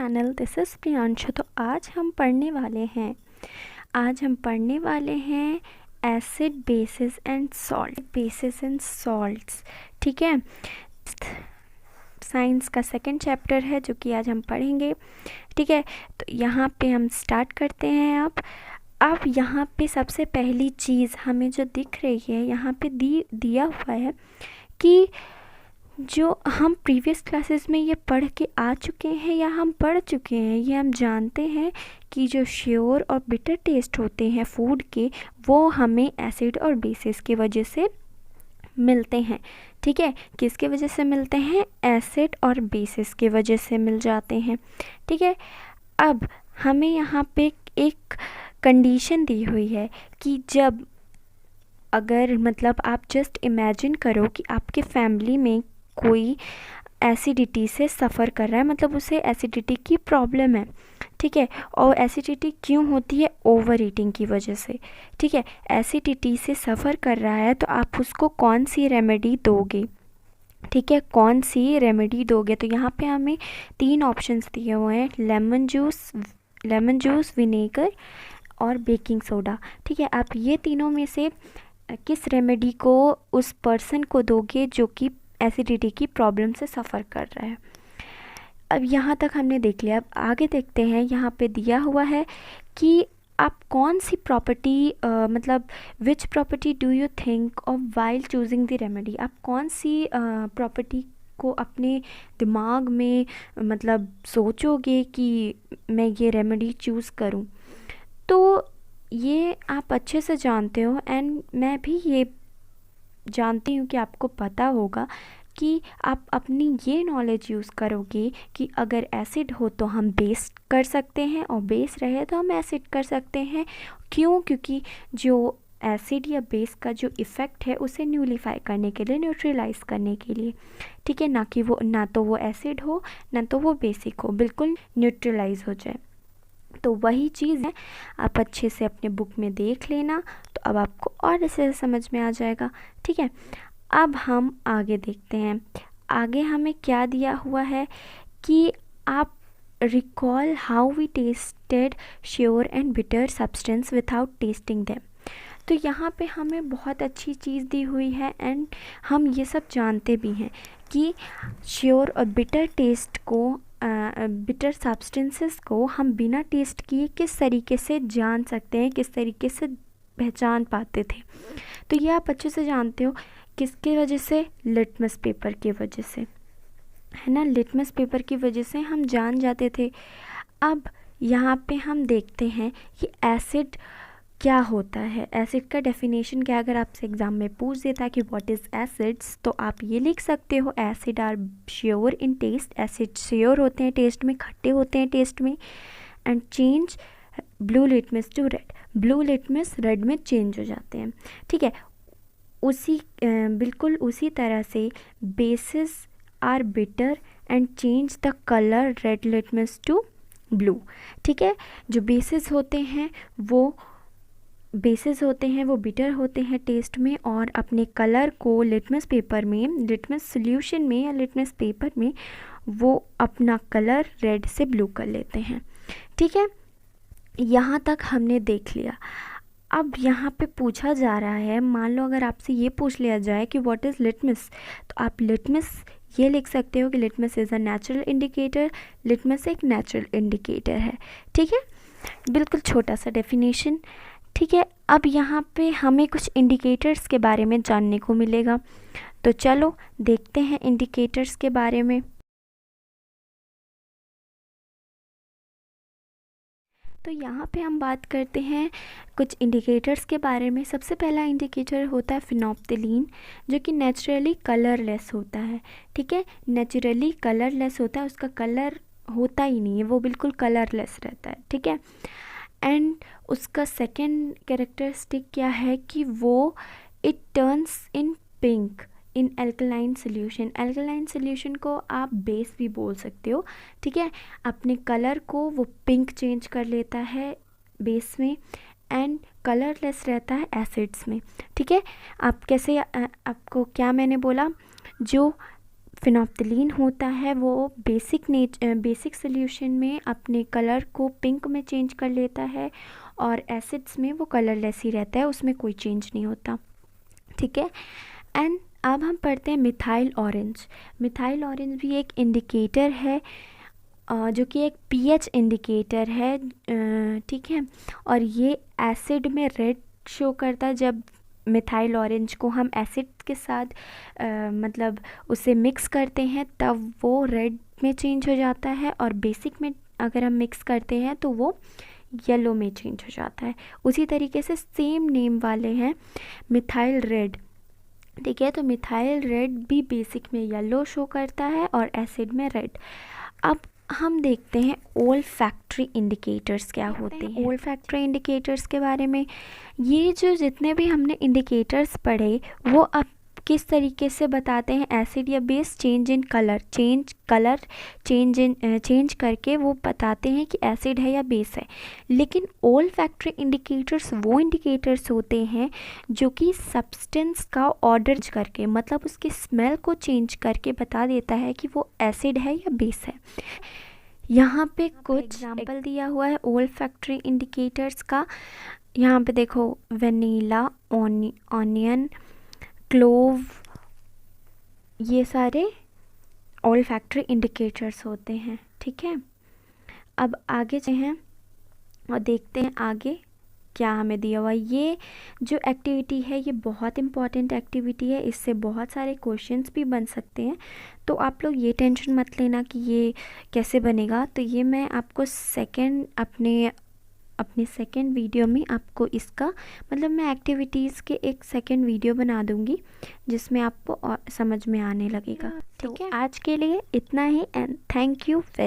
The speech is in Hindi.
Channel, this is Priyanshu. तो आज हम पढ़ने वाले हैं एसिड, बेसिस एंड सॉल्ट्स। ठीक है, साइंस का सेकंड चैप्टर है जो कि आज हम पढ़ेंगे। ठीक है, तो यहाँ पे हम स्टार्ट करते हैं। अब यहाँ पे सबसे पहली चीज़ हमें जो दिख रही है, यहाँ पे दिया हुआ है कि जो हम प्रीवियस क्लासेस में ये पढ़ के आ चुके हैं या हम पढ़ चुके हैं, ये हम जानते हैं कि जो श्योर और बिटर टेस्ट होते हैं फूड के, वो हमें एसिड और बेसिस की वजह से मिलते हैं। ठीक है, किसके वजह से मिलते हैं? एसिड और बेसिस की वजह से मिल जाते हैं। ठीक है, अब हमें यहाँ पे एक कंडीशन दी हुई है कि जब अगर मतलब आप जस्ट इमेजिन करो कि आपके फैमिली में कोई एसिडिटी से सफ़र कर रहा है, मतलब उसे एसिडिटी की प्रॉब्लम है। ठीक है, और एसिडिटी क्यों होती है? ओवर ईटिंग की वजह से। ठीक है, एसिडिटी से सफ़र कर रहा है तो आप उसको कौन सी रेमेडी दोगे? ठीक है, कौन सी रेमेडी दोगे? तो यहाँ पे हमें 3 ऑप्शंस दिए हुए हैं, लेमन जूस, विनेगर और बेकिंग सोडा। ठीक है, आप ये तीनों में से किस रेमेडी को उस पर्सन को दोगे जो कि एसिडिटी की प्रॉब्लम से सफ़र कर रहा है? अब यहाँ तक हमने देख लिया। अब आगे देखते हैं। यहाँ पे दिया हुआ है कि आप कौन सी प्रॉपर्टी मतलब which property do you think of while choosing the remedy? आप कौन सी प्रॉपर्टी को अपने दिमाग में मतलब सोचोगे कि मैं ये रेमेडी चूज़ करूँ? तो ये आप अच्छे से जानते हो, एंड मैं भी ये जानती हूँ कि आपको पता होगा कि आप अपनी ये नॉलेज यूज़ करोगे कि अगर एसिड हो तो हम बेस कर सकते हैं और बेस रहे तो हम एसिड कर सकते हैं। क्यों? क्योंकि जो एसिड या बेस का जो इफ़ेक्ट है उसे न्यूलिफाई करने के लिए, न्यूट्रलाइज करने के लिए। ठीक है, ना तो वो एसिड हो ना तो वो बेसिक हो, बिल्कुल न्यूट्रलाइज हो जाए। तो वही चीज़ है, आप अच्छे से अपने बुक में देख लेना तो अब आपको और अच्छे से समझ में आ जाएगा। ठीक है, अब हम आगे देखते हैं। आगे हमें क्या दिया हुआ है कि आप recall how we tasted sour and bitter substance without tasting them. तो यहाँ पे हमें बहुत अच्छी चीज़ दी हुई है, एंड हम ये सब जानते भी हैं कि श्योर और बिटर टेस्ट को, बिटर सब्सटेंसेस को हम बिना टेस्ट किए किस तरीके से जान सकते हैं, किस तरीके से पहचान पाते थे। तो ये आप अच्छे से जानते हो। किसकी वजह से? लिटमस पेपर की वजह से, है ना। लिटमस पेपर की वजह से हम जान जाते थे। अब यहाँ पे हम देखते हैं कि एसिड क्या होता है। एसिड का डेफिनेशन क्या? अगर आपसे एग्ज़ाम में पूछ देता है कि व्हाट इज़ एसिड्स, तो आप ये लिख सकते हो, acid are sour in taste. Acid sour होते हैं टेस्ट में, खट्टे होते हैं टेस्ट में। And change blue litmus to red, blue litmus red में चेंज हो जाते हैं। ठीक है, बिल्कुल उसी तरह से bases are bitter and change the colour red litmus to blue. ठीक है, जो बेसिस होते हैं वो बिटर होते हैं टेस्ट में, और अपने कलर को लिटमस पेपर में, लिटमस सॉल्यूशन में या लिटमस पेपर में वो अपना कलर रेड से ब्लू कर लेते हैं। ठीक है, यहाँ तक हमने देख लिया। अब यहाँ पे पूछा जा रहा है, मान लो अगर आपसे ये पूछ लिया जाए कि व्हाट इज़ लिटमस, तो आप लिटमस ये लिख सकते हो कि litmus is a natural indicator. Litmus एक नेचुरल इंडिकेटर है। ठीक है, बिल्कुल छोटा सा डेफिनेशन। ठीक है, अब यहाँ पे हमें कुछ इंडिकेटर्स के बारे में जानने को मिलेगा, तो चलो देखते हैं इंडिकेटर्स के बारे में। तो यहाँ पे हम बात करते हैं कुछ इंडिकेटर्स के बारे में। सबसे पहला इंडिकेटर होता है फिनोप्थिलीन, जो कि नेचुरली कलरलेस होता है। ठीक है, नेचुरली कलरलेस होता है, उसका कलर होता ही नहीं है, वो बिल्कुल कलरलेस रहता है। ठीक है, एंड उसका सेकंड कैरेक्टरिस्टिक क्या है कि वो it turns in pink in alkaline solution. Alkaline solution को आप बेस भी बोल सकते हो। ठीक है, अपने कलर को वो पिंक चेंज कर लेता है बेस में, एंड कलरलेस रहता है एसिड्स में। ठीक है, आप कैसे आपको क्या मैंने बोला, जो फिनोप्थिलीन होता है वो बेसिक सोल्यूशन में अपने कलर को पिंक में चेंज कर लेता है, और एसिड्स में वो कलरलेस ही रहता है, उसमें कोई चेंज नहीं होता, ठीक है। एंड अब हम पढ़ते हैं मिथाइल ऑरेंज। मिथाइल ऑरेंज भी एक इंडिकेटर है, जो कि एक पीएच इंडिकेटर है, ठीक है। और ये एसिड में रेड शो करता है। जब मिथाइल ऑरेंज को हम एसिड के साथ मतलब उसे मिक्स करते हैं तब वो रेड में चेंज हो जाता है, और बेसिक में अगर हम मिक्स करते हैं तो वो येलो में चेंज हो जाता है। उसी तरीके से सेम नेम वाले हैं मिथाइल रेड, ठीक है। तो मिथाइल रेड भी बेसिक में येलो शो करता है और एसिड में रेड। अब हम देखते हैं ओल्फैक्टरी इंडिकेटर्स क्या होते हैं। ओल्फैक्टरी इंडिकेटर्स के बारे में, ये जो जितने भी हमने इंडिकेटर्स पढ़े वो अब किस तरीके से बताते हैं एसिड या base, change in colour, change करके वो बताते हैं कि एसिड है या बेस है। लेकिन ओल्फैक्टरी इंडिकेटर्स वो इंडिकेटर्स होते हैं जो कि सब्सटेंस का ऑर्डर करके, मतलब उसकी स्मेल को चेंज करके बता देता है कि वो एसिड है या बेस है। यहाँ पे कुछ एग्जाम्पल दिया हुआ है ओल्फैक्टरी इंडिकेटर्स का। यहाँ पे देखो, वनीला, ऑनियन, क्लोव, ये सारे ओल्फैक्टरी इंडिकेटर्स होते हैं, ठीक है। अब आगे चलते हैं और देखते हैं आगे क्या हमें दिया हुआ है। ये जो एक्टिविटी है ये बहुत इम्पॉर्टेंट एक्टिविटी है, इससे बहुत सारे क्वेश्चंस भी बन सकते हैं। तो आप लोग ये टेंशन मत लेना कि ये कैसे बनेगा। तो ये मैं आपको अपने सेकंड वीडियो में आपको इसका मतलब मैं एक्टिविटीज़ के एक सेकंड वीडियो बना दूंगी जिसमें आपको और समझ में आने लगेगा, ठीक है। आज के लिए इतना ही, एंड थैंक यू वेरी